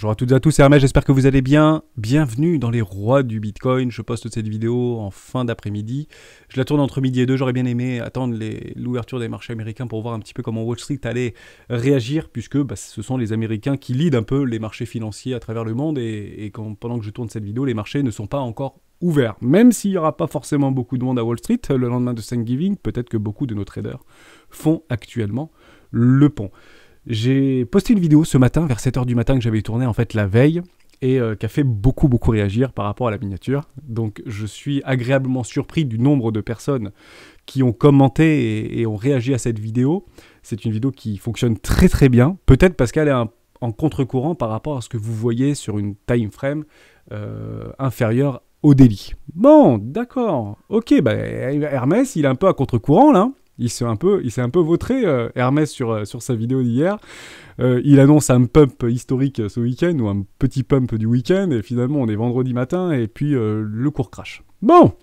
Bonjour à toutes et à tous, c'est Hermès, j'espère que vous allez bien. Bienvenue dans les rois du Bitcoin. Je poste cette vidéo en fin d'après-midi. Je la tourne entre midi et 2. J'aurais bien aimé attendre l'ouverture des marchés américains pour voir un petit peu comment Wall Street allait réagir, puisque ce sont les Américains qui leadent un peu les marchés financiers à travers le monde. Et pendant que je tourne cette vidéo, les marchés ne sont pas encore ouverts. Même s'il n'y aura pas forcément beaucoup de monde à Wall Street, le lendemain de Thanksgiving, peut-être que beaucoup de nos traders font actuellement le pont. J'ai posté une vidéo ce matin, vers 7h du matin, que j'avais tournée en fait la veille, et qui a fait beaucoup réagir par rapport à la miniature. Donc je suis agréablement surpris du nombre de personnes qui ont commenté et ont réagi à cette vidéo. C'est une vidéo qui fonctionne très bien, peut-être parce qu'elle est en contre-courant par rapport à ce que vous voyez sur une time frame inférieure au daily. Bon, d'accord, ok, Hermès, il est un peu à contre-courant là. Il s'est un peu vautré, Hermès, sur sa vidéo d'hier. Il annonce un pump historique ce week-end, ou un petit pump du week-end, et finalement on est vendredi matin, et puis le cours crash. Bon,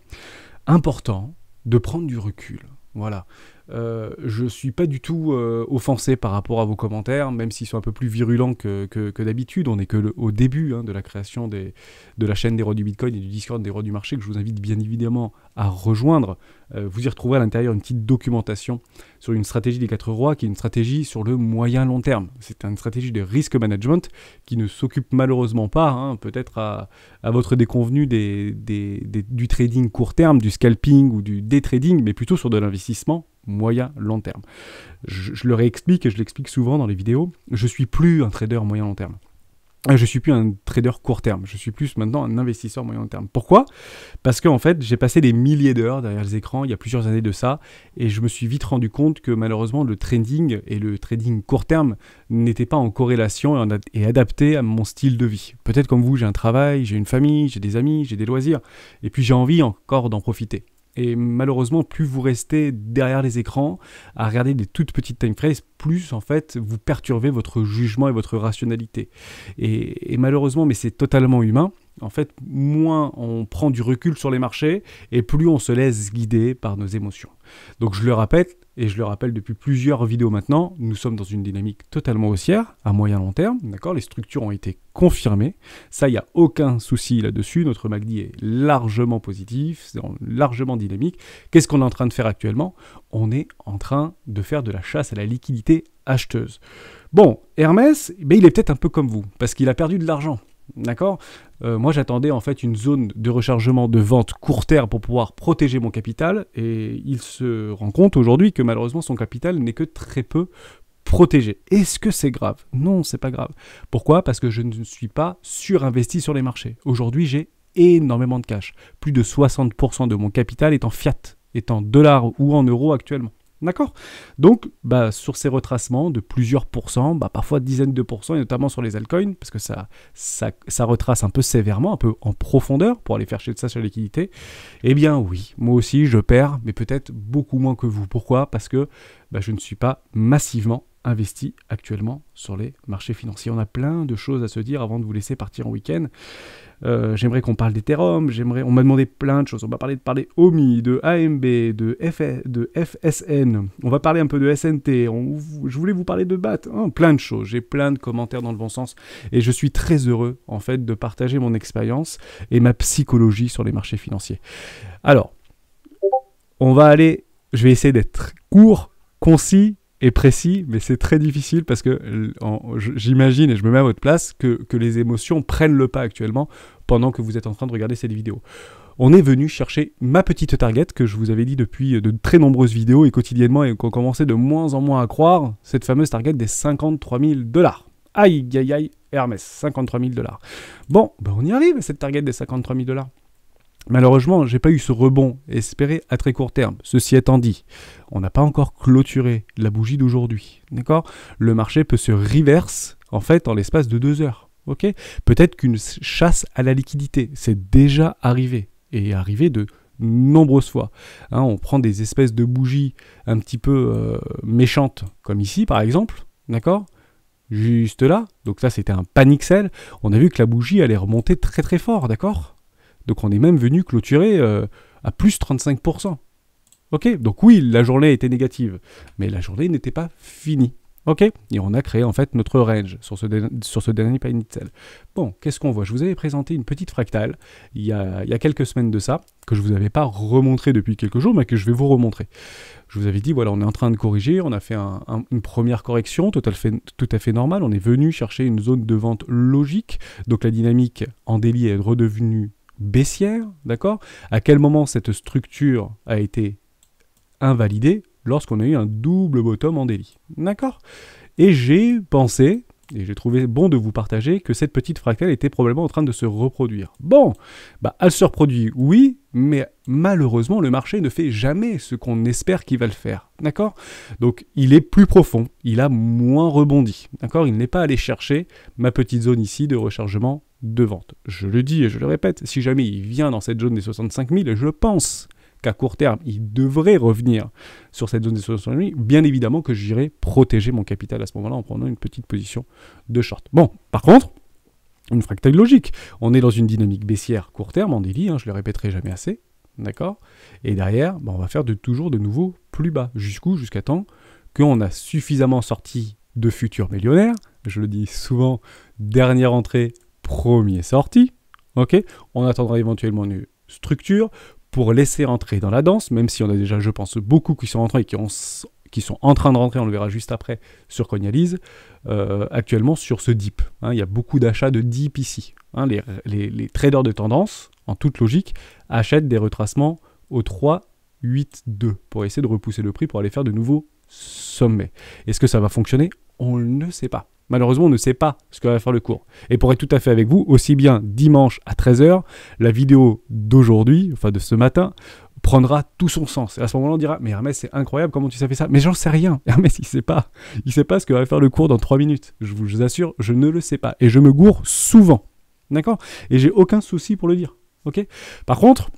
important de prendre du recul, voilà. Je suis pas du tout offensé par rapport à vos commentaires, même s'ils sont un peu plus virulents que d'habitude. On n'est que au début de la création de la chaîne des rois du Bitcoin et du Discord des rois du marché, que je vous invite bien évidemment à rejoindre. Vous y retrouverez à l'intérieur une petite documentation sur une stratégie des 4 rois, qui est une stratégie sur le moyen long terme. C'est une stratégie de risk management qui ne s'occupe malheureusement pas, peut-être à votre déconvenu, du trading court terme, du scalping ou du day trading, mais plutôt sur de l'investissement moyen long terme. Je le réexplique et je l'explique souvent dans les vidéos. Je suis plus un trader moyen long terme. Je suis plus un trader court terme. Je suis plus maintenant un investisseur moyen long terme. Pourquoi ? Parce qu'en fait, j'ai passé des milliers d'heures derrière les écrans il y a plusieurs années de ça, et je me suis vite rendu compte que malheureusement le trading et le trading court terme n'étaient pas en corrélation et adaptés à mon style de vie. Peut-être comme vous, j'ai un travail, j'ai une famille, j'ai des amis, j'ai des loisirs, et puis j'ai envie encore d'en profiter. Et malheureusement, plus vous restez derrière les écrans à regarder des toutes petites time frames, plus en fait vous perturbez votre jugement et votre rationalité. Et malheureusement, mais c'est totalement humain, en fait, moins on prend du recul sur les marchés et plus on se laisse guider par nos émotions. Donc je le répète, et je le rappelle depuis plusieurs vidéos maintenant, nous sommes dans une dynamique totalement haussière, à moyen long terme, d'accord ? Les structures ont été confirmées, ça, il n'y a aucun souci là-dessus, notre MACD est largement positif, c'est largement dynamique. Qu'est-ce qu'on est en train de faire actuellement ? On est en train de faire de la chasse à la liquidité acheteuse. Bon, Hermès, il est peut-être un peu comme vous, parce qu'il a perdu de l'argent. D'accord ? Moi, j'attendais en fait une zone de rechargement de vente court terme pour pouvoir protéger mon capital, et il se rend compte aujourd'hui que malheureusement son capital n'est que très peu protégé. Est-ce que c'est grave ? Non, c'est pas grave. Pourquoi ? Parce que je ne suis pas surinvesti sur les marchés. Aujourd'hui, j'ai énormément de cash. Plus de 60% de mon capital est en fiat, est en dollars ou en euros actuellement. D'accord ? Donc, sur ces retracements de plusieurs pourcents, parfois dizaines de pourcents, et notamment sur les altcoins, parce que ça retrace un peu sévèrement, un peu en profondeur, pour aller faire ça sur la liquidité, eh bien oui, moi aussi je perds, mais peut-être beaucoup moins que vous. Pourquoi ? Parce que je ne suis pas massivement investi actuellement sur les marchés financiers. On a plein de choses à se dire avant de vous laisser partir en week-end. J'aimerais qu'on parle d'Ethereum, on m'a demandé plein de choses. On va parler OMI, de AMB, de FSN, on va parler un peu de SNT, je voulais vous parler de BAT, plein de choses. J'ai plein de commentaires dans le bon sens et je suis très heureux en fait de partager mon expérience et ma psychologie sur les marchés financiers. Alors, je vais essayer d'être court, concis et précis, mais c'est très difficile parce que j'imagine, et je me mets à votre place, que les émotions prennent le pas actuellement pendant que vous êtes en train de regarder cette vidéo. On est venu chercher ma petite target que je vous avais dit depuis de très nombreuses vidéos et quotidiennement, et qu'on commençait de moins en moins à croire, cette fameuse target des 53 000 $. Aïe, aïe, aïe, Hermès, 53 000 $. Bon, on y arrive à cette target des 53 000 $. Malheureusement, j'ai pas eu ce rebond espéré à très court terme. Ceci étant dit, on n'a pas encore clôturé la bougie d'aujourd'hui, d'accord ? Le marché peut se reverse, en fait, en l'espace de 2 heures, ok ? Peut-être qu'une chasse à la liquidité, c'est déjà arrivé, et arrivé de nombreuses fois. On prend des espèces de bougies un petit peu méchantes, comme ici, par exemple, d'accord ? Juste là, donc ça, c'était un panic sell. On a vu que la bougie allait remonter très très fort, d'accord ? Donc on est même venu clôturer à plus 35%. Ok, donc oui, la journée était négative, mais la journée n'était pas finie. Ok, et on a créé en fait notre range sur ce dernier panier de sel. Bon, qu'est-ce qu'on voit? Je vous avais présenté une petite fractale il y a quelques semaines de ça, que je ne vous avais pas remontré depuis quelques jours, mais que je vais vous remontrer. Je vous avais dit, voilà, on est en train de corriger, on a fait une première correction tout à fait normale, on est venu chercher une zone de vente logique, donc la dynamique en daily est redevenue baissière, d'accord? À quel moment cette structure a été invalidée? Lorsqu'on a eu un double bottom en daily. D'accord? Et j'ai pensé, et j'ai trouvé bon de vous partager, que cette petite fractale était probablement en train de se reproduire. Bon, bah, elle se reproduit, oui, mais malheureusement, le marché ne fait jamais ce qu'on espère qu'il va le faire. D'accord? Donc, il est plus profond, il a moins rebondi. D'accord? Il n'est pas allé chercher ma petite zone ici de rechargement de vente. Je le dis et je le répète, si jamais il vient dans cette zone des 65 000, je pense qu'à court terme, il devrait revenir sur cette zone des 65 000, bien évidemment que j'irai protéger mon capital à ce moment-là en prenant une petite position de short. Bon, par contre, une fractale logique. On est dans une dynamique baissière court terme, en daily, je le répéterai jamais assez, d'accord? Et derrière, on va faire toujours de nouveau plus bas. Jusqu'à temps qu'on a suffisamment sorti de futurs millionnaires. Je le dis souvent, dernière entrée, premier sorti. Ok? On attendra éventuellement une structure pour laisser rentrer dans la danse, même si on a déjà, je pense, beaucoup qui sont rentrés et qui sont en train de rentrer, on le verra juste après, sur Coinalyse, actuellement sur ce dip. Il y a beaucoup d'achats de dip ici. Les traders de tendance, en toute logique, achètent des retracements au 3, 8, 2 pour essayer de repousser le prix pour aller faire de nouveaux sommets. Est-ce que ça va fonctionner? On ne sait pas. Malheureusement, on ne sait pas ce que va faire le cours. Et pour être tout à fait avec vous, aussi bien dimanche à 13 h, la vidéo d'aujourd'hui, enfin de ce matin, prendra tout son sens. Et à ce moment-là, on dira, mais Hermès, c'est incroyable, comment tu sais fait ça? Mais j'en sais rien. Hermès, il sait pas. Il sait pas ce que va faire le cours dans 3 minutes. Je vous assure, je ne le sais pas. Et je me gourre souvent. D'accord? Et j'ai aucun souci pour le dire. Ok? Par contre,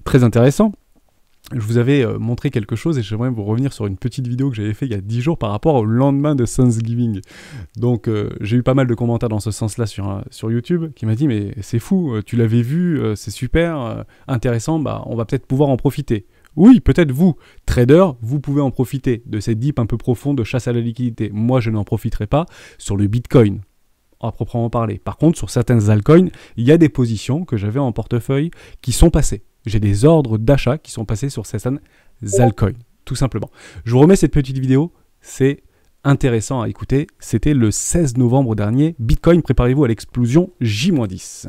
très intéressant, je vous avais montré quelque chose et j'aimerais vous revenir sur une petite vidéo que j'avais fait il y a 10 jours par rapport au lendemain de Thanksgiving. Donc j'ai eu pas mal de commentaires dans ce sens-là sur YouTube qui m'a dit mais c'est fou, tu l'avais vu, c'est super intéressant, on va peut-être pouvoir en profiter. Oui, peut-être vous, trader, vous pouvez en profiter de cette dip un peu profonde de chasse à la liquidité. Moi, je n'en profiterai pas sur le Bitcoin, à proprement parler. Par contre, sur certaines altcoins, il y a des positions que j'avais en portefeuille qui sont passées. J'ai des ordres d'achat qui sont passés sur certaines altcoins, tout simplement. Je vous remets cette petite vidéo, c'est intéressant à écouter. C'était le 16 novembre dernier. Bitcoin, préparez-vous à l'explosion J-10.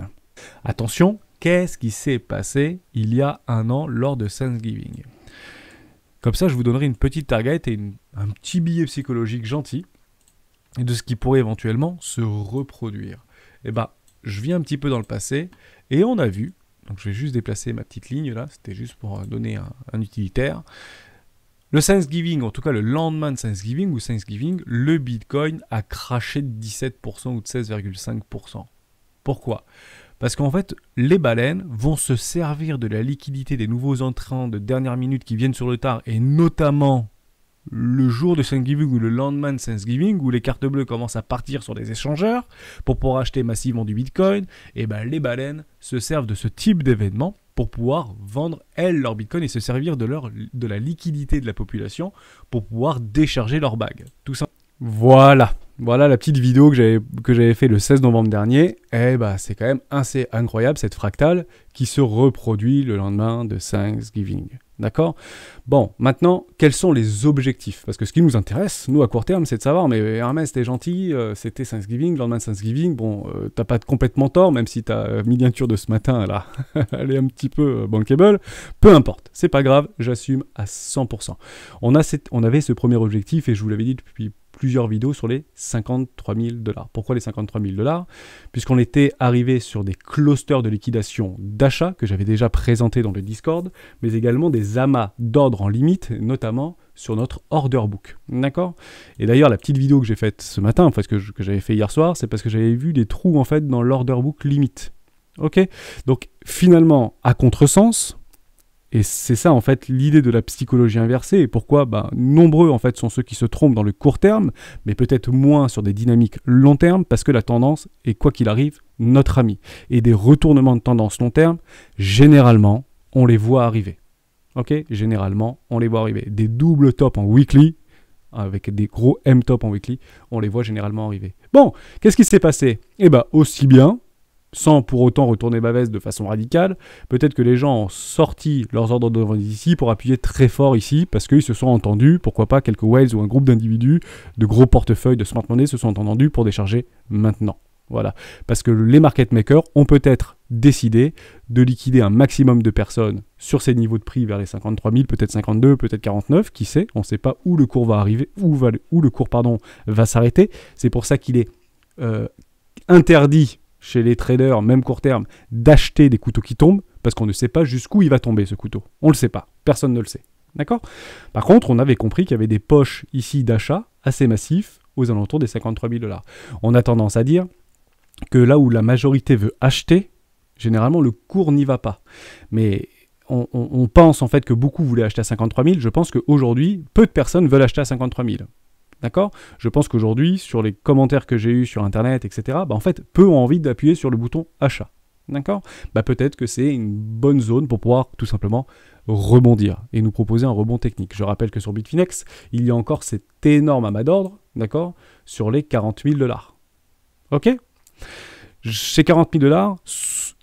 Attention, qu'est-ce qui s'est passé il y a un an lors de Thanksgiving? Comme ça, je vous donnerai une petite target et un petit billet psychologique gentil de ce qui pourrait éventuellement se reproduire. Eh bien, je viens un petit peu dans le passé et on a vu, donc je vais juste déplacer ma petite ligne là, c'était juste pour donner un utilitaire. Le Thanksgiving, en tout cas le lendemain de Thanksgiving ou Thanksgiving, le Bitcoin a craché de 17% ou de 16,5%. Pourquoi? Parce qu'en fait, les baleines vont se servir de la liquidité des nouveaux entrants de dernière minute qui viennent sur le tard, et notamment le jour de Thanksgiving ou le lendemain de Thanksgiving, où les cartes bleues commencent à partir sur des échangeurs pour pouvoir acheter massivement du Bitcoin, et ben les baleines se servent de ce type d'événement pour pouvoir vendre, elles, leur Bitcoin et se servir de la liquidité de la population pour pouvoir décharger leur bague. Tout ça. Voilà la petite vidéo que j'avais fait le 16 novembre dernier. Et bah, c'est quand même assez incroyable cette fractale qui se reproduit le lendemain de Thanksgiving. D'accord? Bon, maintenant, quels sont les objectifs? Parce que ce qui nous intéresse, nous, à court terme, c'est de savoir, mais Hermès, t'es gentil, c'était Thanksgiving, le lendemain de Thanksgiving, bon, t'as pas complètement tort, même si ta miniature de ce matin, là, elle est un petit peu bankable. Peu importe, c'est pas grave, j'assume à 100%. On avait ce premier objectif, et je vous l'avais dit depuis plusieurs vidéos sur les 53 000 $. Pourquoi les 53 000 $? Puisqu'on était arrivé sur des clusters de liquidation d'achat que j'avais déjà présenté dans le Discord, mais également des amas d'ordre en limite, notamment sur notre order book. D'accord? Et d'ailleurs, la petite vidéo que j'ai faite ce matin, enfin que j'avais fait hier soir, c'est parce que j'avais vu des trous en fait dans l'order book limite. Ok? Donc finalement, à contresens, et c'est ça en fait l'idée de la psychologie inversée, et pourquoi nombreux en fait sont ceux qui se trompent dans le court terme, mais peut-être moins sur des dynamiques long terme, parce que la tendance est quoi qu'il arrive notre ami. Et des retournements de tendance long terme, généralement, on les voit arriver. Ok? Généralement, on les voit arriver. Des doubles tops en weekly, avec des gros M-top en weekly, on les voit généralement arriver. Bon, qu'est-ce qui s'est passé? Eh bien, aussi bien, sans pour autant retourner ma veste de façon radicale, peut-être que les gens ont sorti leurs ordres de vente ici pour appuyer très fort ici, parce qu'ils se sont entendus, pourquoi pas quelques whales ou un groupe d'individus, de gros portefeuilles de smart money se sont entendus pour décharger maintenant. Voilà, parce que les market makers ont peut-être décidé de liquider un maximum de personnes sur ces niveaux de prix vers les 53 000, peut-être 52, peut-être 49, qui sait, on ne sait pas où le cours va arriver, où le cours va s'arrêter. C'est pour ça qu'il est interdit chez les traders, même court terme, d'acheter des couteaux qui tombent, parce qu'on ne sait pas jusqu'où il va tomber ce couteau. On ne le sait pas, personne ne le sait. D'accord? Par contre, on avait compris qu'il y avait des poches ici d'achat assez massifs aux alentours des 53 000 $. On a tendance à dire que là où la majorité veut acheter, généralement le cours n'y va pas. Mais on pense en fait que beaucoup voulaient acheter à 53 000. Je pense qu'aujourd'hui, peu de personnes veulent acheter à 53 000. D'accord? Je pense qu'aujourd'hui, sur les commentaires que j'ai eus sur Internet, etc., en fait, peu ont envie d'appuyer sur le bouton achat. D'accord? Peut-être que c'est une bonne zone pour pouvoir tout simplement rebondir et nous proposer un rebond technique. Je rappelle que sur Bitfinex, il y a encore cet énorme amas d'ordre, d'accord, sur les 40 000 $. Ok? Ces 40 000 $,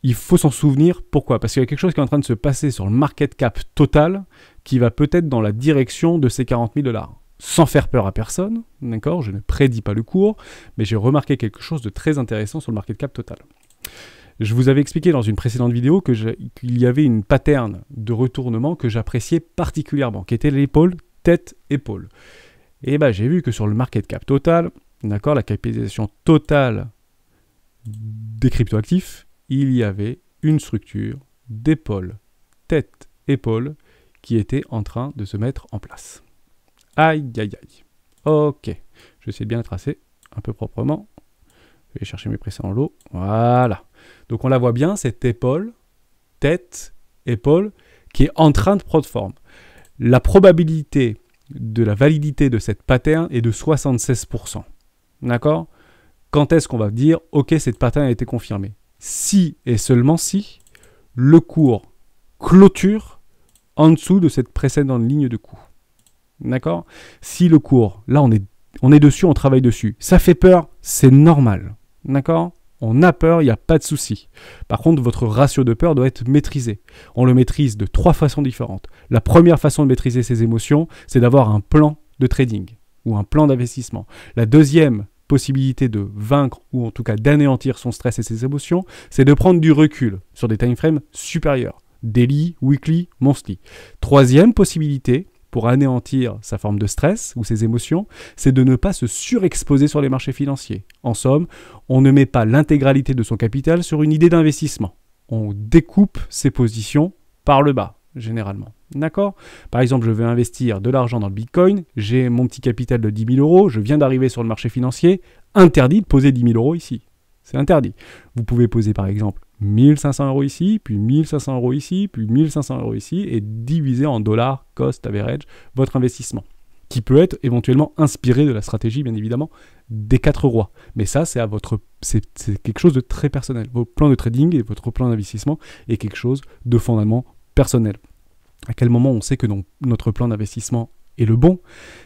il faut s'en souvenir. Pourquoi? Parce qu'il y a quelque chose qui est en train de se passer sur le market cap total qui va peut-être dans la direction de ces 40 000 $. Sans faire peur à personne, d'accord? Je ne prédis pas le cours, mais j'ai remarqué quelque chose de très intéressant sur le market cap total. Je vous avais expliqué dans une précédente vidéo qu'il y avait une pattern de retournement que j'appréciais particulièrement, qui était l'épaule, tête, épaule. Et j'ai vu que sur le market cap total, d'accord, la capitalisation totale des cryptoactifs, il y avait une structure d'épaule, tête, épaule qui était en train de se mettre en place. Aïe, aïe, aïe. Ok, je vais essayer de bien la tracer un peu proprement. Je vais chercher mes précédents lots. Voilà. Donc on la voit bien, cette épaule, tête, épaule, qui est en train de prendre forme. La probabilité de la validité de cette pattern est de 76%. D'accord? Quand est-ce qu'on va dire, ok, cette pattern a été confirmée? Si et seulement si le cours clôture en dessous de cette précédente ligne de coup. D'accord? Si le cours, là on est dessus, on travaille dessus. Ça fait peur, c'est normal. D'accord? On a peur, il n'y a pas de souci. Par contre, votre ratio de peur doit être maîtrisé. On le maîtrise de 3 façons différentes. La première façon de maîtriser ses émotions, c'est d'avoir un plan de trading ou un plan d'investissement. La deuxième possibilité de vaincre ou en tout cas d'anéantir son stress et ses émotions, c'est de prendre du recul sur des time frames supérieurs. Daily, weekly, monthly. Troisième possibilité, pour anéantir sa forme de stress ou ses émotions, c'est de ne pas se surexposer sur les marchés financiers. En somme, on ne met pas l'intégralité de son capital sur une idée d'investissement. On découpe ses positions par le bas, généralement. D'accord? Par exemple, je veux investir de l'argent dans le Bitcoin, j'ai mon petit capital de 10 000 €, je viens d'arriver sur le marché financier, interdit de poser 10 000 € ici. C'est interdit. Vous pouvez poser par exemple 1 500 € ici, puis 1 500 € ici, puis 1 500 € ici, et diviser en dollars, cost average, votre investissement, qui peut être éventuellement inspiré de la stratégie, bien évidemment, des 4 rois. Mais ça, c'est quelque chose de très personnel. Votre plan de trading et votre plan d'investissement est quelque chose de fondamentalement personnel. À quel moment on sait que notre plan d'investissement est le bon?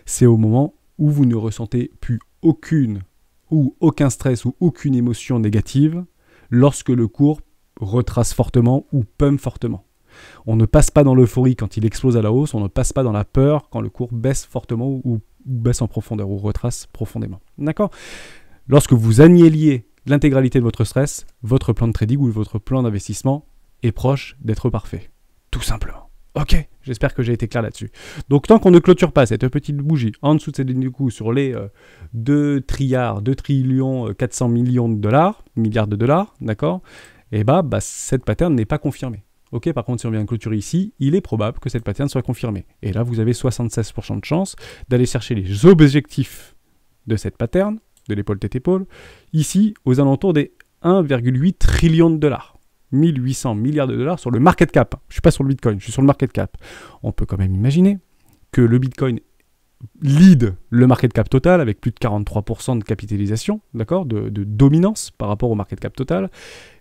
C'est au moment où vous ne ressentez plus aucun stress ou aucune émotion négative lorsque le cours retrace fortement ou pump fortement. On ne passe pas dans l'euphorie quand il explose à la hausse, on ne passe pas dans la peur quand le cours baisse fortement ou baisse en profondeur ou retrace profondément. D'accord? Lorsque vous annihilez l'intégralité de votre stress, votre plan de trading ou votre plan d'investissement est proche d'être parfait. Tout simplement. Ok, j'espère que j'ai été clair là-dessus. Donc tant qu'on ne clôture pas cette petite bougie en dessous de cette ligne du coup sur les 2 trillions 400 millions de dollars, milliards de dollars, d'accord, et cette pattern n'est pas confirmée. Ok, par contre si on vient clôturer ici, il est probable que cette pattern soit confirmée. Et là vous avez 76% de chance d'aller chercher les objectifs de cette pattern, de l'épaule tête épaule, ici aux alentours des 1,8 trillion de dollars. 1800 milliards de dollars sur le market cap. Je ne suis pas sur le Bitcoin, je suis sur le market cap. On peut quand même imaginer que le Bitcoin lead le market cap total avec plus de 43% de capitalisation, d'accord, de dominance par rapport au market cap total.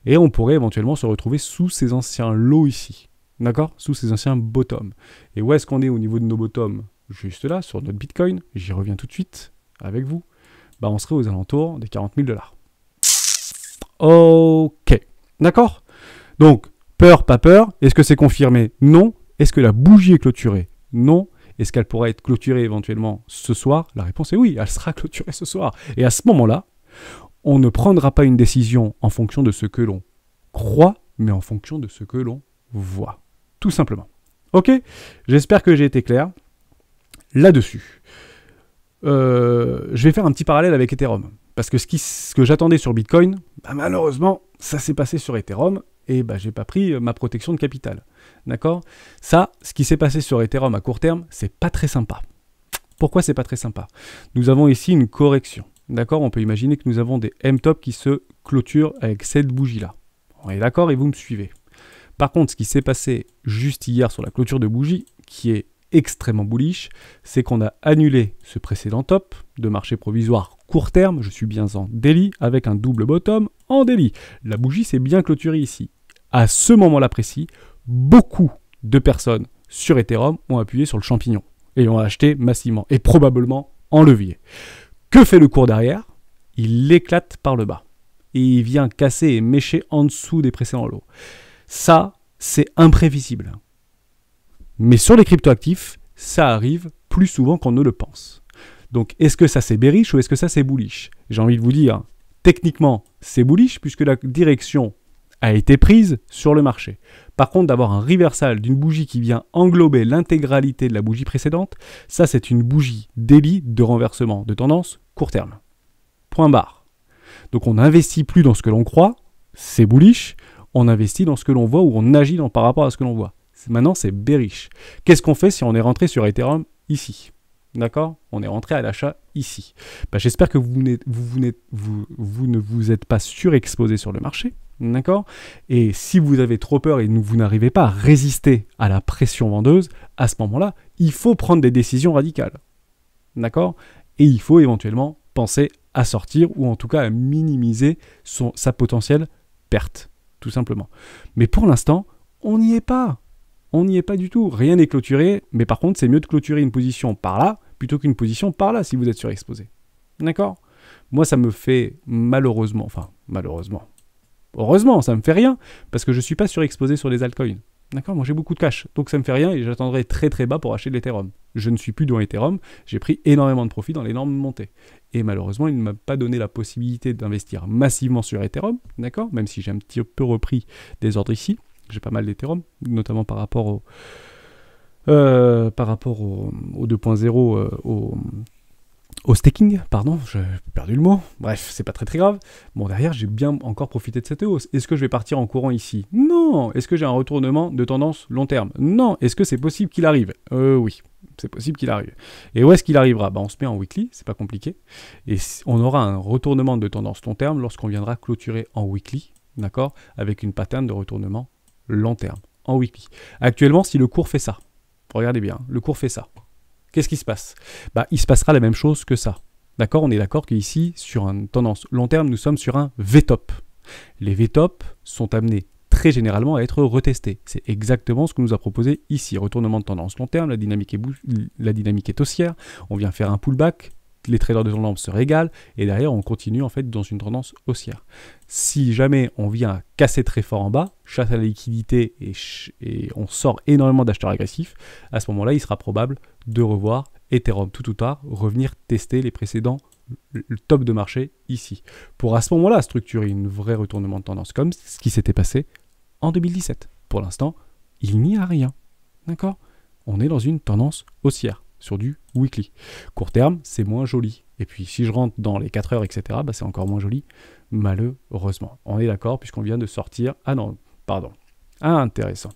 Et on pourrait éventuellement se retrouver sous ces anciens lows ici, d'accord, sous ces anciens bottoms. Et où est-ce qu'on est au niveau de nos bottoms juste là, sur notre Bitcoin, j'y reviens tout de suite avec vous, bah on serait aux alentours des 40 000 $. Ok, d'accord? Donc, peur, pas peur, est-ce que c'est confirmé? Non. Est-ce que la bougie est clôturée? Non. Est-ce qu'elle pourra être clôturée éventuellement ce soir? La réponse est oui, elle sera clôturée ce soir. Et à ce moment-là, on ne prendra pas une décision en fonction de ce que l'on croit, mais en fonction de ce que l'on voit. Tout simplement. Ok? J'espère que j'ai été clair là-dessus. Je vais faire un petit parallèle avec Ethereum. Parce que ce que j'attendais sur Bitcoin, bah malheureusement, ça s'est passé sur Ethereum et bah, j'ai pas pris ma protection de capital. D'accord? Ça, ce qui s'est passé sur Ethereum à court terme, c'est pas très sympa. Pourquoi c'est pas très sympa? Nous avons ici une correction. D'accord? On peut imaginer que nous avons des M-top qui se clôturent avec cette bougie-là. On est d'accord et vous me suivez. Par contre, ce qui s'est passé juste hier sur la clôture de bougie, qui est extrêmement bullish, c'est qu'on a annulé ce précédent top de marché provisoire court terme, je suis bien en daily, avec un double bottom en daily. La bougie s'est bien clôturée ici. À ce moment-là précis, beaucoup de personnes sur Ethereum ont appuyé sur le champignon et ont acheté massivement et probablement en levier. Que fait le cours derrière? Il l'éclate par le bas et il vient casser et mécher en dessous des précédents lots. Ça, c'est imprévisible. Mais sur les cryptoactifs, ça arrive plus souvent qu'on ne le pense. Donc, est-ce que ça c'est bearish ou est-ce que ça c'est bullish? J'ai envie de vous dire, techniquement, c'est bullish puisque la direction a été prise sur le marché. Par contre, d'avoir un reversal d'une bougie qui vient englober l'intégralité de la bougie précédente, ça c'est une bougie daily de renversement de tendance court terme. Point barre. Donc, on n'investit plus dans ce que l'on croit, c'est bullish, on investit dans ce que l'on voit ou on agit par rapport à ce que l'on voit. Maintenant, c'est bearish. Qu'est-ce qu'on fait si on est rentré sur Ethereum ici? D'accord? On est rentré à l'achat ici. Bah, j'espère que vous ne vous êtes pas surexposé sur le marché. D'accord? Et si vous avez trop peur et vous n'arrivez pas à résister à la pression vendeuse, à ce moment-là, il faut prendre des décisions radicales. D'accord? Et il faut éventuellement penser à sortir ou en tout cas à minimiser sa potentielle perte. Tout simplement. Mais pour l'instant, on n'y est pas. On n'y est pas du tout. Rien n'est clôturé, mais par contre, c'est mieux de clôturer une position par là plutôt qu'une position par là si vous êtes surexposé. D'accord? Moi, ça me fait malheureusement, heureusement, ça me fait rien parce que je ne suis pas surexposé sur les altcoins. D'accord? Moi, j'ai beaucoup de cash, donc ça me fait rien et j'attendrai très très bas pour acheter de l'Ethereum. Je ne suis plus dans Ethereum, j'ai pris énormément de profit dans l'énorme montée. Et malheureusement, il ne m'a pas donné la possibilité d'investir massivement sur Ethereum, d'accord? Même si j'ai un petit peu repris des ordres ici. J'ai pas mal d'Ethereum, notamment par rapport au 2.0, au staking, pardon, j'ai perdu le mot. Bref, c'est pas très très grave. Bon, derrière, j'ai bien encore profité de cette hausse. Est-ce que je vais partir en courant ici? Non. Est-ce que j'ai un retournement de tendance long terme? Non. Est-ce que c'est possible qu'il arrive? Oui, c'est possible qu'il arrive. Et où est-ce qu'il arrivera? Bah, on se met en weekly, c'est pas compliqué. Et on aura un retournement de tendance long terme lorsqu'on viendra clôturer en weekly, d'accord? Avec une pattern de retournement long terme, en weekly. Actuellement, si le cours fait ça, regardez bien, le cours fait ça, qu'est-ce qui se passe? Bah, il se passera la même chose que ça. D'accord? On est d'accord qu'ici, sur une tendance long terme, nous sommes sur un V-top. Les V-top sont amenés très généralement à être retestés. C'est exactement ce que nous a proposé ici. Retournement de tendance long terme, la dynamique est haussière, on vient faire un pullback, les traders de tendance se régalent, et derrière on continue en fait dans une tendance haussière. Si jamais on vient casser très fort en bas, chasse à la liquidité et on sort énormément d'acheteurs agressifs, à ce moment-là il sera probable de revoir Ethereum tout ou tard, revenir tester les précédents le top de marché ici, pour à ce moment-là structurer une vraie retournement de tendance comme ce qui s'était passé en 2017. Pour l'instant, il n'y a rien. D'accord? On est dans une tendance haussière sur du weekly. Court terme, c'est moins joli. Et puis, si je rentre dans les 4 heures, etc., bah, c'est encore moins joli, malheureusement. On est d'accord, puisqu'on vient de sortir... Ah non, pardon. Ah, intéressant.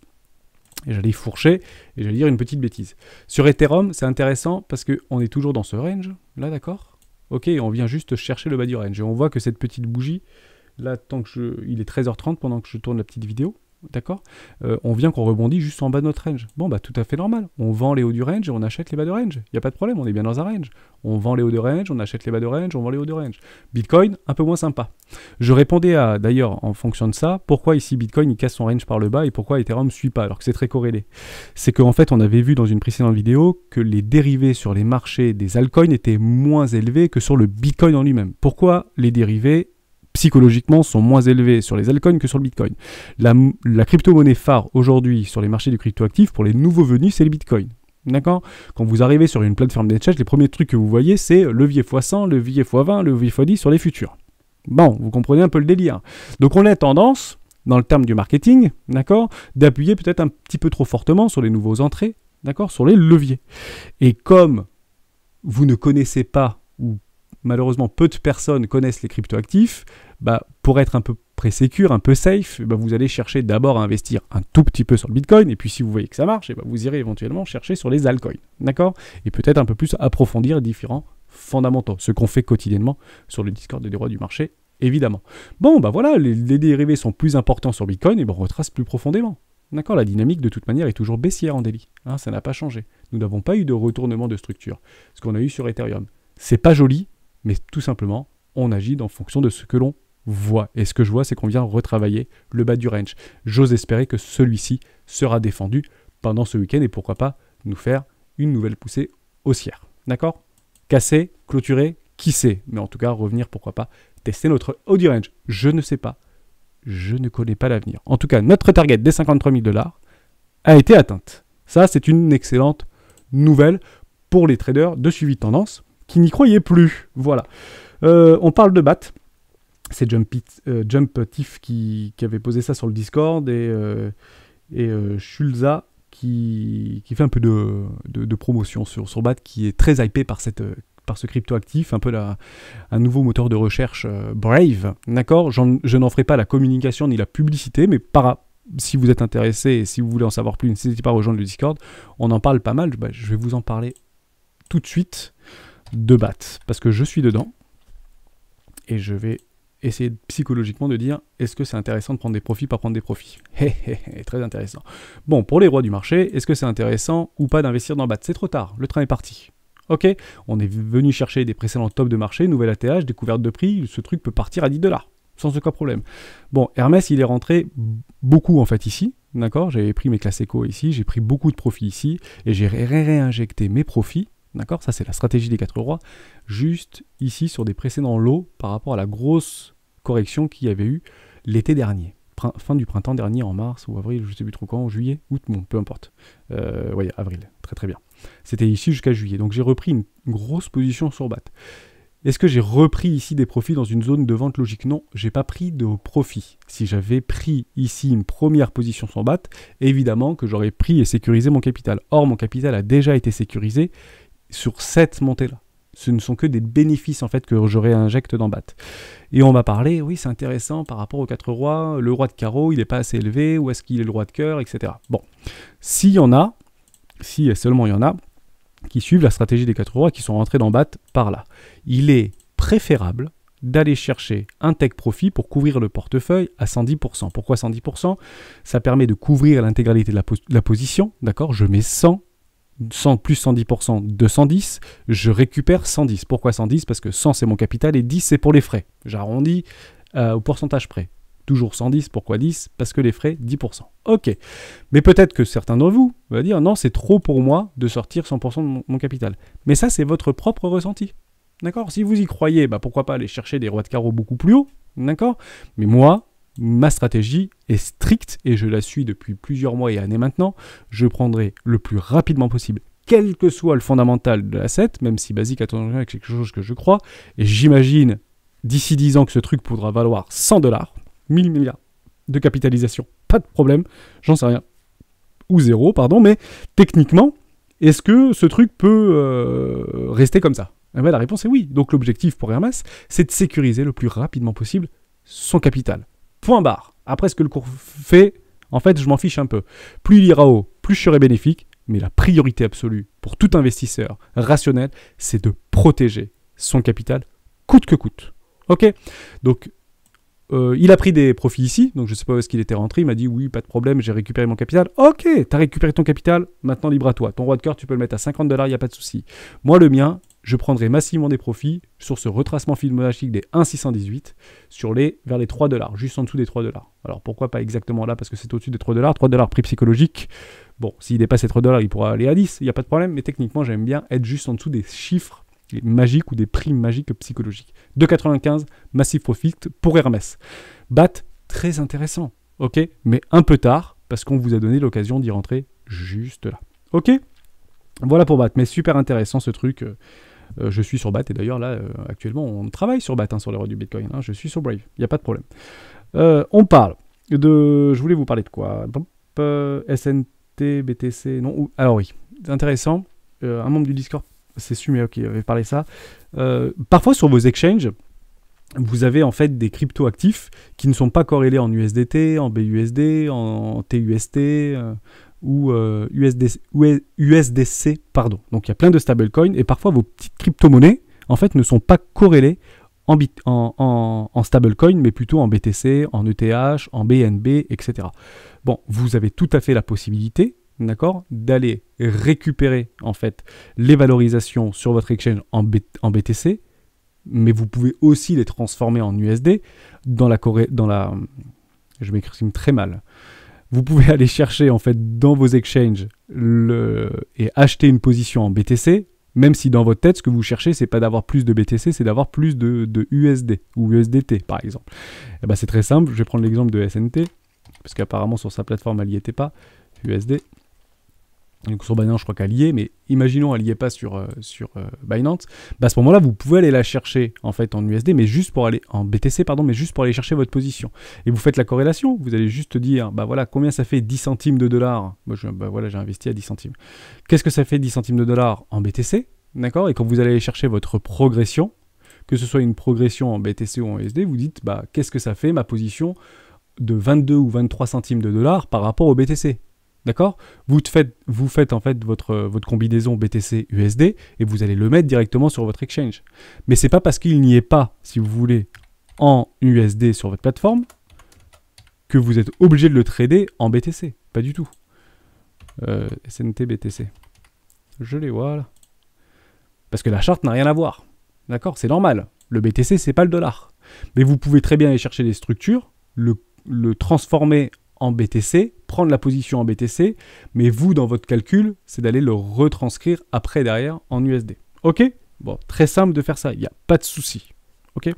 Et j'allais fourcher, et j'allais dire une petite bêtise. Sur Ethereum, c'est intéressant, parce qu'on est toujours dans ce range, là, d'accord? Ok, on vient juste chercher le bas du range. Et on voit que cette petite bougie, là, il est 13h30 pendant que je tourne la petite vidéo, D'accord, on vient qu'on rebondit juste en bas de notre range. Bon, bah tout à fait normal. On vend les hauts du range et on achète les bas de range. Il n'y a pas de problème, on est bien dans un range. On vend les hauts de range, on achète les bas de range, on vend les hauts de range. Bitcoin, un peu moins sympa. Je répondais à, d'ailleurs, en fonction de ça, pourquoi ici Bitcoin il casse son range par le bas et pourquoi Ethereum ne suit pas, alors que c'est très corrélé. C'est qu'en fait, on avait vu dans une précédente vidéo que les dérivés sur les marchés des altcoins étaient moins élevés que sur le Bitcoin en lui-même. Pourquoi les dérivés psychologiquement sont moins élevés sur les altcoins que sur le Bitcoin? La crypto-monnaie phare aujourd'hui sur les marchés du crypto-actif pour les nouveaux venus, c'est le Bitcoin. D'accord? Quand vous arrivez sur une plateforme d'exchange, les premiers trucs que vous voyez, c'est levier x100, levier x20, levier x10 sur les futurs. Bon, vous comprenez un peu le délire. Donc on a tendance, dans le terme du marketing, d'accord, d'appuyer peut-être un petit peu trop fortement sur les nouveaux entrées, d'accord, sur les leviers. Et comme vous ne connaissez pas, ou malheureusement peu de personnes connaissent les crypto-actifs, bah, pour être un peu pré-sécure, un peu safe, bah, vous allez chercher d'abord à investir un tout petit peu sur le Bitcoin, et puis si vous voyez que ça marche, bah, vous irez éventuellement chercher sur les altcoins, d'accord? Et peut-être un peu plus approfondir différents fondamentaux, ce qu'on fait quotidiennement sur le Discord des rois du marché, évidemment. Bon, bah voilà, les dérivés sont plus importants sur Bitcoin, et ben on retrace plus profondément. D'accord, la dynamique de toute manière est toujours baissière en daily, hein, ça n'a pas changé. Nous n'avons pas eu de retournement de structure, ce qu'on a eu sur Ethereum. C'est pas joli, mais tout simplement, on agit en fonction de ce que l'on voit. Et ce que je vois, c'est qu'on vient retravailler le bas du range. J'ose espérer que celui-ci sera défendu pendant ce week-end et pourquoi pas nous faire une nouvelle poussée haussière. D'accord? Casser, clôturer, qui sait? Mais en tout cas, revenir, pourquoi pas, tester notre haut du range. Je ne sais pas. Je ne connais pas l'avenir. En tout cas, notre target des 53 000 $ a été atteinte. Ça, c'est une excellente nouvelle pour les traders de suivi de tendance qui n'y croyaient plus. Voilà. On parle de BAT. C'est Jumptif qui avait posé ça sur le Discord et Schulza qui fait un peu de promotion sur BAT, qui est très hypé par ce crypto-actif, un peu un nouveau moteur de recherche Brave. D'accord, je n'en ferai pas la communication ni la publicité, mais si vous êtes intéressé et si vous voulez en savoir plus, n'hésitez pas à rejoindre le Discord. On en parle pas mal. Bah, je vais vous en parler tout de suite de BAT, parce que je suis dedans et je vais essayer psychologiquement de dire est-ce que c'est intéressant de prendre des profits, pas prendre des profits. Très intéressant. Bon, pour les rois du marché, est-ce que c'est intéressant ou pas d'investir dans BAT? C'est trop tard, le train est parti. Ok, on est venu chercher des précédents tops de marché, nouvel ATH, découverte de prix, ce truc peut partir à 10 $, sans aucun problème. Bon, Hermès, il est rentré beaucoup en fait ici, d'accord? J'avais pris mes classes éco ici, j'ai pris beaucoup de profits ici, et j'ai réinjecté mes profits. D'accord, ça c'est la stratégie des 4 rois, juste ici sur des précédents lots par rapport à la grosse correction qu'il y avait eu l'été dernier, fin du printemps dernier, en mars ou avril, je ne sais plus trop quand, en juillet, août, bon, peu importe. Oui, avril, très très bien. C'était ici jusqu'à juillet, donc j'ai repris une grosse position sur BAT. Est-ce que j'ai repris ici des profits dans une zone de vente logique? Non, j'ai pas pris de profit. Si j'avais pris ici une première position sur BAT, évidemment que j'aurais pris et sécurisé mon capital. Or, mon capital a déjà été sécurisé sur cette montée-là. Ce ne sont que des bénéfices en fait que je réinjecte dans BAT. Et on m'a parlé, oui c'est intéressant par rapport aux 4 rois, le roi de carreau il n'est pas assez élevé, ou est-ce qu'il est le roi de cœur, etc. Bon, s'il y en a, si et seulement il y en a, qui suivent la stratégie des 4 rois qui sont rentrés dans BAT par là, il est préférable d'aller chercher un take profit pour couvrir le portefeuille à 110%. Pourquoi 110%? Ça permet de couvrir l'intégralité de la position, d'accord? Je mets 100 plus 110%, 210, je récupère 110. Pourquoi 110? Parce que 100 c'est mon capital et 10 c'est pour les frais. J'arrondis au pourcentage près. Toujours 110, pourquoi 10? Parce que les frais, 10%. Ok, mais peut-être que certains d'entre vous vont dire non, c'est trop pour moi de sortir 100% de mon capital. Mais ça, c'est votre propre ressenti. D'accord? Si vous y croyez, bah pourquoi pas aller chercher des rois de carreau beaucoup plus haut. D'accord? Mais moi, ma stratégie est stricte et je la suis depuis plusieurs mois et années maintenant. Je prendrai le plus rapidement possible, quel que soit le fondamental de l'asset, même si basique attention avec quelque chose que je crois, et j'imagine d'ici 10 ans que ce truc pourra valoir 100 $, 1000 milliards de capitalisation, pas de problème, j'en sais rien, ou zéro, pardon, mais techniquement, est-ce que ce truc peut rester comme ça? Eh bien, la réponse est oui. Donc l'objectif pour Hermès, c'est de sécuriser le plus rapidement possible son capital. Point barre. Après ce que le cours fait, en fait, je m'en fiche un peu. Plus il ira haut, plus je serai bénéfique, mais la priorité absolue pour tout investisseur rationnel, c'est de protéger son capital coûte que coûte. Ok? Donc, il a pris des profits ici, donc je ne sais pas où est-ce qu'il était rentré. Il m'a dit oui, pas de problème, j'ai récupéré mon capital. Ok, tu as récupéré ton capital, maintenant libre à toi. Ton roi de cœur, tu peux le mettre à 50 $, il n'y a pas de souci. Moi, le mien, je prendrai massivement des profits sur ce retracement Fibonacci des 1,618 vers les 3 $, juste en dessous des 3 $. Alors pourquoi pas exactement là, parce que c'est au-dessus des 3 $, 3 $ prix psychologique. Bon, s'il dépasse les 3 $, il pourra aller à 10, il n'y a pas de problème, mais techniquement, j'aime bien être juste en dessous des chiffres magiques ou des prix magiques psychologiques. 2,95, massive profit pour Hermès. BAT, très intéressant, ok, mais un peu tard, parce qu'on vous a donné l'occasion d'y rentrer juste là. Ok, voilà pour BAT, mais super intéressant ce truc. Je suis sur BAT, et d'ailleurs là, actuellement, on travaille sur BAT, sur les rois du Bitcoin. Je suis sur Brave, il n'y a pas de problème. On parle de... Je voulais vous parler de quoi? SNT, BTC, non? Alors oui, c'est intéressant. Un membre du Discord, c'est sûr, mais ok, il avait parlé ça. Parfois sur vos exchanges, vous avez en fait des crypto-actifs qui ne sont pas corrélés en USDT, en BUSD, en TUST ou USDC, pardon. Donc il y a plein de stablecoins et parfois vos petites crypto-monnaies en fait ne sont pas corrélées en stablecoin, mais plutôt en BTC, en ETH, en BNB, etc. Bon, vous avez tout à fait la possibilité, d'accord, d'aller récupérer en fait les valorisations sur votre exchange en BTC, mais vous pouvez aussi les transformer en USD je m'exprime très mal. Vous pouvez aller chercher en fait dans vos exchanges et acheter une position en BTC, même si dans votre tête, ce que vous cherchez, c'est pas d'avoir plus de BTC, c'est d'avoir plus de USD ou USDT, par exemple. Et ben, c'est très simple, je vais prendre l'exemple de SNT, parce qu'apparemment sur sa plateforme, elle n'y était pas, USD. Donc sur Binance, je crois qu'elle y est, mais imaginons elle n'y est pas sur Binance. Bah à ce moment-là, vous pouvez aller la chercher en fait en USD, mais juste pour aller en BTC, pardon, mais juste pour aller chercher votre position. Et vous faites la corrélation. Vous allez juste dire, bah voilà, combien ça fait 10 centimes de dollars. Moi, voilà, j'ai investi à 10 centimes. Qu'est-ce que ça fait 10 centimes de dollars en BTC, d'accord? Et quand vous allez chercher votre progression, que ce soit une progression en BTC ou en USD, vous dites, bah qu'est-ce que ça fait ma position de 22 ou 23 centimes de dollars par rapport au BTC? D'accord? Vous faites en fait votre combinaison BTC-USD et vous allez le mettre directement sur votre exchange. Mais c'est pas parce qu'il n'y est pas, si vous voulez, en USD sur votre plateforme que vous êtes obligé de le trader en BTC. Pas du tout. SNT BTC. Je les vois là. Parce que la charte n'a rien à voir. D'accord? C'est normal. Le BTC, c'est pas le dollar. Mais vous pouvez très bien aller chercher des structures, le transformer en BTC, prendre la position en BTC, mais vous, dans votre calcul, c'est d'aller le retranscrire après, derrière, en USD. Ok? Bon, très simple de faire ça, il n'y a pas de souci. Ok?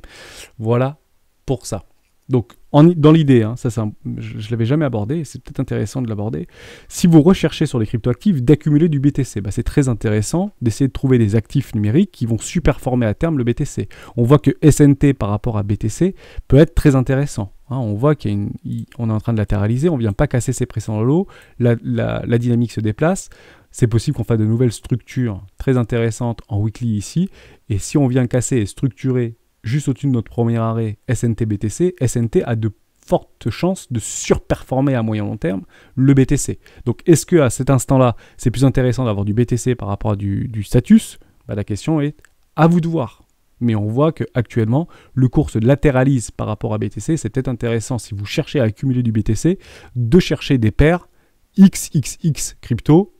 Voilà pour ça. Donc, dans l'idée, je ne l'avais jamais abordé, c'est peut-être intéressant de l'aborder. Si vous recherchez sur les cryptoactifs d'accumuler du BTC, c'est très intéressant d'essayer de trouver des actifs numériques qui vont superformer à terme le BTC. On voit que SNT par rapport à BTC peut être très intéressant. On voit qu'on est en train de latéraliser, on ne vient pas casser ses précédents lots, la dynamique se déplace. C'est possible qu'on fasse de nouvelles structures très intéressantes en weekly ici. Et si on vient casser et structurer juste au-dessus de notre premier arrêt SNT-BTC, SNT a de fortes chances de surperformer à moyen long terme le BTC. Donc est-ce qu'à cet instant-là, c'est plus intéressant d'avoir du BTC par rapport à du status? La question est à vous de voir. Mais on voit qu'actuellement, le cours se latéralise par rapport à BTC. C'est peut-être intéressant, si vous cherchez à accumuler du BTC, de chercher des paires XXX crypto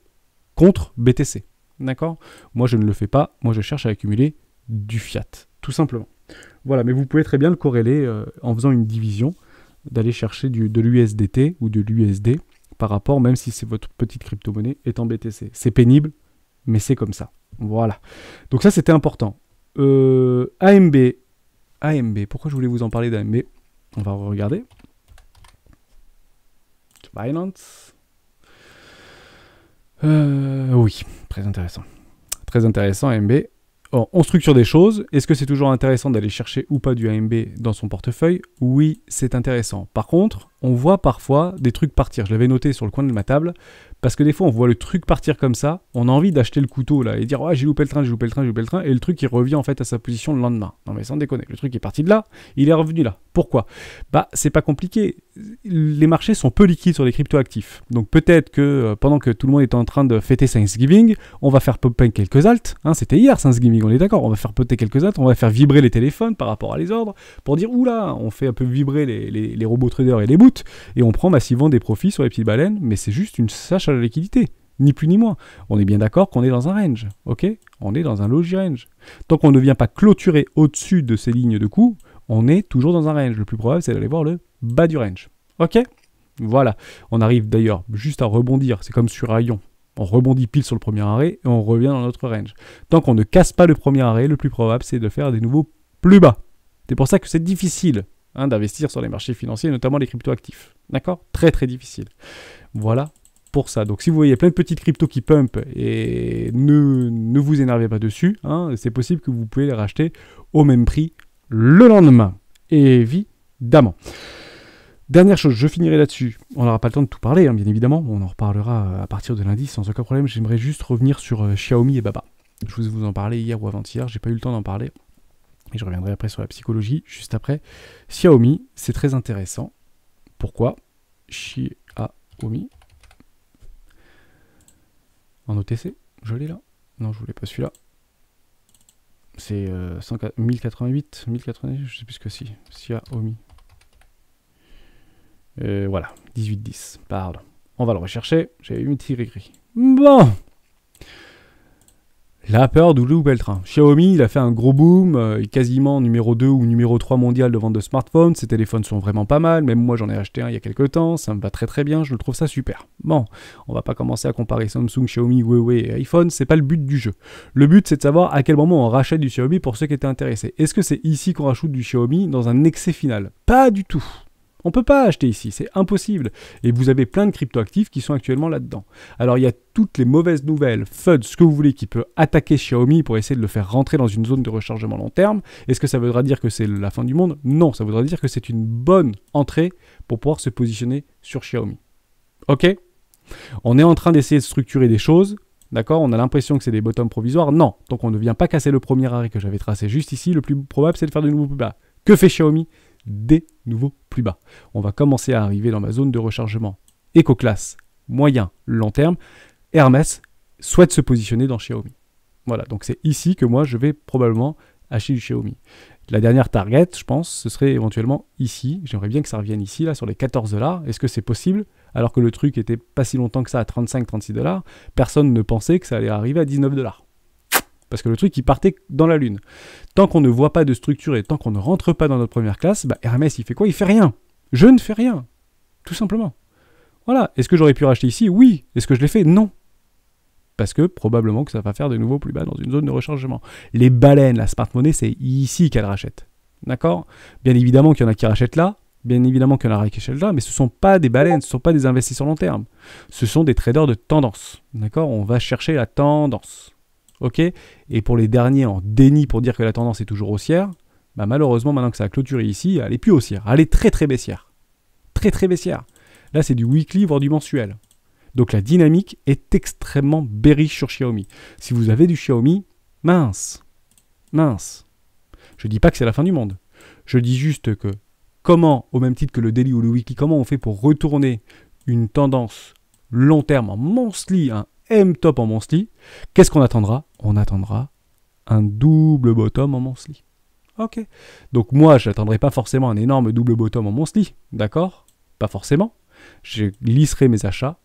contre BTC. D'accord? Moi, je ne le fais pas. Moi, je cherche à accumuler du fiat, tout simplement. Voilà, mais vous pouvez très bien le corréler en faisant une division, d'aller chercher de l'USDT ou de l'USD par rapport, même si c'est votre petite crypto-monnaie, est en BTC. C'est pénible, mais c'est comme ça. Voilà. Donc ça, c'était important. AMB, pourquoi je voulais vous en parler d'AMB? On va regarder. Binance. Oui, très intéressant. Très intéressant, AMB. Or, on structure des choses. Est-ce que c'est toujours intéressant d'aller chercher ou pas du AMB dans son portefeuille? Oui, c'est intéressant. Par contre, on voit parfois des trucs partir. Je l'avais noté sur le coin de ma table, parce que des fois, on voit le truc partir comme ça, on a envie d'acheter le couteau, là, et dire « Ah, j'ai loupé le train, j'ai loupé le train, j'ai loupé le train », et le truc, il revient, en fait, à sa position le lendemain. Non, mais sans déconner, le truc est parti de là, il est revenu là. Pourquoi? Bah, c'est pas compliqué. Les marchés sont peu liquides sur les crypto-actifs. Donc, peut-être que, pendant que tout le monde est en train de fêter Thanksgiving, on va faire popper quelques alts. Hein, c'était hier, Thanksgiving, on est d'accord, on va faire popper quelques alts, on va faire vibrer les téléphones par rapport à les ordres, pour dire « Oula, on fait un peu vibrer les robots traders et les boots, et on prend massivement des profits sur les petites baleines, mais c'est juste une sèche à la liquidité. » Ni plus ni moins. On est bien d'accord qu'on est dans un range, ok? On est dans un logi range. Tant qu'on ne vient pas clôturer au-dessus de ces lignes de coût, on est toujours dans un range. Le plus probable, c'est d'aller voir le bas du range. Ok? Voilà. On arrive d'ailleurs juste à rebondir. C'est comme sur un ion. On rebondit pile sur le premier arrêt et on revient dans notre range. Tant qu'on ne casse pas le premier arrêt, le plus probable, c'est de faire des nouveaux plus bas. C'est pour ça que c'est difficile d'investir sur les marchés financiers, notamment les crypto-actifs. D'accord? Très très difficile. Voilà pour ça. Donc si vous voyez plein de petites cryptos qui pump et ne vous énervez pas dessus, c'est possible que vous pouvez les racheter au même prix le lendemain. Évidemment. Dernière chose, je finirai là-dessus. On n'aura pas le temps de tout parler, bien évidemment. On en reparlera à partir de lundi sans aucun problème. J'aimerais juste revenir sur Xiaomi et Baba. Je vous en parlais hier ou avant-hier. J'ai pas eu le temps d'en parler. Et je reviendrai après sur la psychologie, juste après. Xiaomi, c'est très intéressant. Pourquoi? Xiaomi. En OTC, je l'ai là. Non, je voulais pas celui-là. C'est 1088, 1088, je sais plus ce que c'est. Xiaomi. Voilà, 1810, pardon. On va le rechercher, j'avais eu une petite écrit. Bon. La peur de louper le train. Xiaomi, il a fait un gros boom, quasiment numéro 2 ou numéro 3 mondial de vente de smartphones. Ces téléphones sont vraiment pas mal, même moi j'en ai acheté un il y a quelques temps, ça me va très très bien, je le trouve ça super. Bon, on va pas commencer à comparer Samsung, Xiaomi, Huawei et iPhone, c'est pas le but du jeu. Le but c'est de savoir à quel moment on rachète du Xiaomi pour ceux qui étaient intéressés. Est-ce que c'est ici qu'on rachète du Xiaomi dans un excès final? Pas du tout. On peut pas acheter ici, c'est impossible. Et vous avez plein de cryptoactifs qui sont actuellement là-dedans. Alors il y a toutes les mauvaises nouvelles, FUD, ce que vous voulez, qui peut attaquer Xiaomi pour essayer de le faire rentrer dans une zone de rechargement long terme. Est-ce que ça voudra dire que c'est la fin du monde? Non, ça voudra dire que c'est une bonne entrée pour pouvoir se positionner sur Xiaomi. Ok? On est en train d'essayer de structurer des choses. D'accord? On a l'impression que c'est des bottoms provisoires. Non. Donc on ne vient pas casser le premier arrêt que j'avais tracé juste ici. Le plus probable, c'est de faire de nouveaux plus bas. Que fait Xiaomi? Des nouveaux plus bas. On va commencer à arriver dans ma zone de rechargement éco-classe, moyen, long terme. Hermès souhaite se positionner dans Xiaomi. Voilà, donc c'est ici que moi je vais probablement acheter du Xiaomi. La dernière target, je pense, ce serait éventuellement ici. J'aimerais bien que ça revienne ici, là, sur les 14 $. Est-ce que c'est possible? Alors que le truc était pas si longtemps que ça à 35-36 $, personne ne pensait que ça allait arriver à 19 $. Parce que le truc, il partait dans la lune. Tant qu'on ne voit pas de structure et tant qu'on ne rentre pas dans notre première classe, bah Hermès, il fait quoi? Il fait rien. Je ne fais rien. Tout simplement. Voilà. Est-ce que j'aurais pu racheter ici? Oui. Est-ce que je l'ai fait? Non. Parce que probablement que ça va faire de nouveau plus bas dans une zone de rechargement. Les baleines, la smart money, c'est ici qu'elles rachètent. D'accord? Bien évidemment qu'il y en a qui rachètent là. Bien évidemment qu'il y en a qui achètent là. Mais ce ne sont pas des baleines. Ce ne sont pas des investisseurs long terme. Ce sont des traders de tendance. D'accord? On va chercher la tendance. Ok, et pour les derniers en déni pour dire que la tendance est toujours haussière, bah malheureusement, maintenant que ça a clôturé ici, elle est plus haussière. Elle est très très baissière. Très très baissière. Là, c'est du weekly, voire du mensuel. Donc la dynamique est extrêmement bearish sur Xiaomi. Si vous avez du Xiaomi, mince. Je dis pas que c'est la fin du monde. Je dis juste que comment, au même titre que le daily ou le weekly, comment on fait pour retourner une tendance long terme en monthly, un M-top en monthly, qu'est-ce qu'on attendra? On attendra un double bottom en monthly. Ok. Donc moi, je n'attendrai pas forcément un énorme double bottom en monthly. D'accord? Pas forcément. Je lisserai mes achats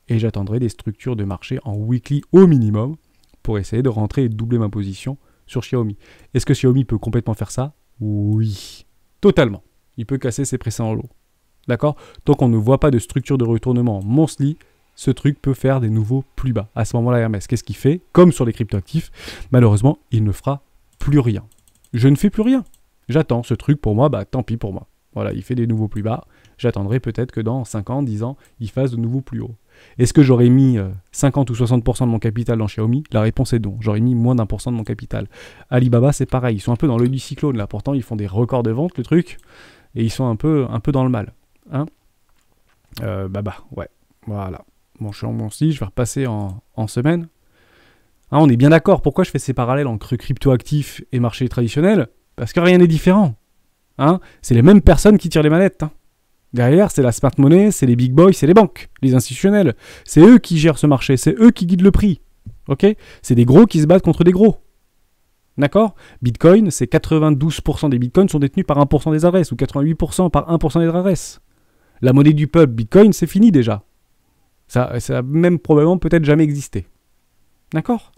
et j'attendrai des structures de marché en weekly au minimum pour essayer de rentrer et de doubler ma position sur Xiaomi. Est-ce que Xiaomi peut complètement faire ça? Oui. Totalement. Il peut casser ses précédents lots. D'accord? Tant qu'on ne voit pas de structure de retournement en monthly, ce truc peut faire des nouveaux plus bas. À ce moment-là, Hermès, qu'est-ce qu'il fait? Comme sur les cryptoactifs, malheureusement, il ne fera plus rien. Je ne fais plus rien. J'attends. Ce truc, pour moi, bah tant pis pour moi. Voilà, il fait des nouveaux plus bas. J'attendrai peut-être que dans 5 ans, 10 ans, il fasse de nouveaux plus hauts. Est-ce que j'aurais mis 50 ou 60% de mon capital dans Xiaomi? La réponse est non. J'aurais mis moins d'1% de mon capital. Alibaba, c'est pareil. Ils sont un peu dans l'œil du cyclone, là. Pourtant, ils font des records de vente, le truc. Et ils sont un peu dans le mal. Hein? Ouais, voilà. Bon, je suis en bon style, je vais repasser en semaine. Hein, on est bien d'accord, pourquoi je fais ces parallèles entre crypto-actifs et marché traditionnel? Parce que rien n'est différent. Hein, c'est les mêmes personnes qui tirent les manettes. Hein. Derrière, c'est la smart money, c'est les big boys, c'est les banques, les institutionnels. C'est eux qui gèrent ce marché, c'est eux qui guident le prix. Ok? C'est des gros qui se battent contre des gros. D'accord? Bitcoin, c'est 92% des bitcoins sont détenus par 1% des adresses, ou 88% par 1% des adresses. La monnaie du peuple, Bitcoin, c'est fini déjà. Ça a même probablement peut-être jamais existé. D'accord?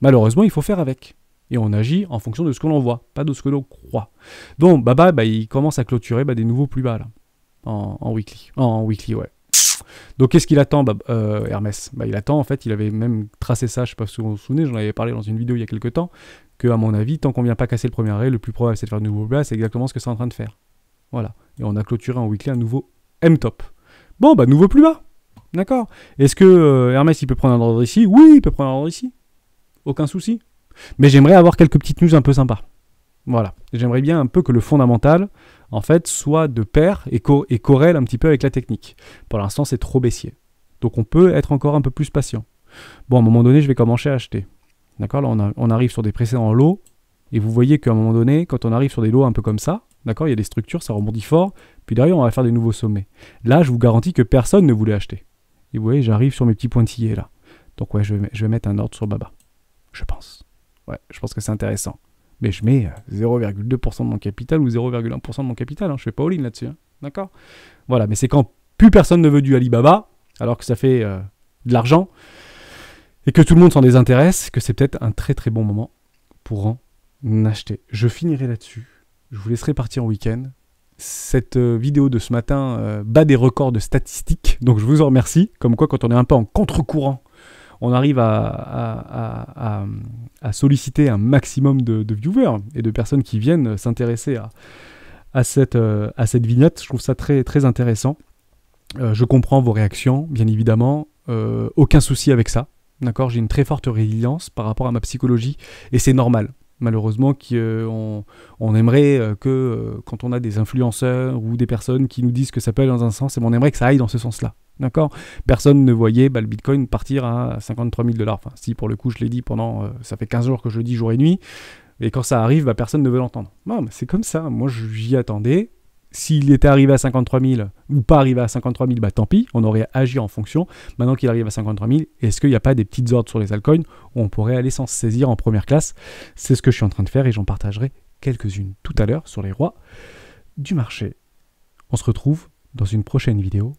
Malheureusement, il faut faire avec. Et on agit en fonction de ce que l'on voit, pas de ce que l'on croit. Donc, Baba, il commence à clôturer des nouveaux plus bas, là. En weekly. En weekly, ouais. Donc, qu'est-ce qu'il attend, Hermès? Il attend, en fait, il avait même tracé ça, je ne sais pas si vous vous souvenez, j'en avais parlé dans une vidéo il y a quelques temps, que, à mon avis, tant qu'on ne vient pas casser le premier arrêt, le plus probable, c'est de faire de nouveaux plus bas, c'est exactement ce que c'est en train de faire. Voilà. Et on a clôturé en weekly un nouveau M-top. Bon, nouveau plus bas. D'accord. Est-ce que Hermès, il peut prendre un ordre ici? Oui, il peut prendre un ordre ici. Aucun souci. Mais j'aimerais avoir quelques petites news un peu sympas. Voilà. J'aimerais bien un peu que le fondamental, en fait, soit de pair et corrèle un petit peu avec la technique. Pour l'instant, c'est trop baissier. Donc, on peut être encore un peu plus patient. Bon, à un moment donné, je vais commencer à acheter. D'accord. Là, on arrive sur des précédents lots. Et vous voyez qu'à un moment donné, quand on arrive sur des lots un peu comme ça, d'accord, il y a des structures, ça rebondit fort. Puis derrière, on va faire des nouveaux sommets. Là, je vous garantis que personne ne voulait acheter. Et vous voyez, j'arrive sur mes petits pointillés là. Donc ouais, je vais mettre un ordre sur Baba. Je pense. Ouais, je pense que c'est intéressant. Mais je mets 0,2% de mon capital ou 0,1% de mon capital. Hein. Je fais pas all-in là-dessus. Hein. D'accord? Voilà, mais c'est quand plus personne ne veut du Alibaba, alors que ça fait de l'argent, et que tout le monde s'en désintéresse, que c'est peut-être un très très bon moment pour en acheter. Je finirai là-dessus. Je vous laisserai partir en week-end. Cette vidéo de ce matin bat des records de statistiques, donc je vous en remercie. Comme quoi, quand on est un peu en contre-courant, on arrive à solliciter un maximum de viewers et de personnes qui viennent s'intéresser à cette vignette. Je trouve ça très, très intéressant. Je comprends vos réactions, bien évidemment. Aucun souci avec ça. D'accord, j'ai une très forte résilience par rapport à ma psychologie et c'est normal. Malheureusement, on aimerait que quand on a des influenceurs ou des personnes qui nous disent que ça peut aller dans un sens, on aimerait que ça aille dans ce sens-là. D'accord? Personne ne voyait le Bitcoin partir à 53 000 $. Enfin, si, pour le coup, je l'ai dit pendant... ça fait 15 jours que je le dis jour et nuit. Et quand ça arrive, personne ne veut l'entendre. Non, mais c'est comme ça. Moi, j'y attendais. S'il était arrivé à 53 000 ou pas arrivé à 53 000, tant pis, on aurait agi en fonction. Maintenant qu'il arrive à 53 000, est-ce qu'il n'y a pas des petites ordres sur les altcoins où on pourrait aller s'en saisir en première classe? C'est ce que je suis en train de faire et j'en partagerai quelques-unes tout à l'heure sur les rois du marché. On se retrouve dans une prochaine vidéo.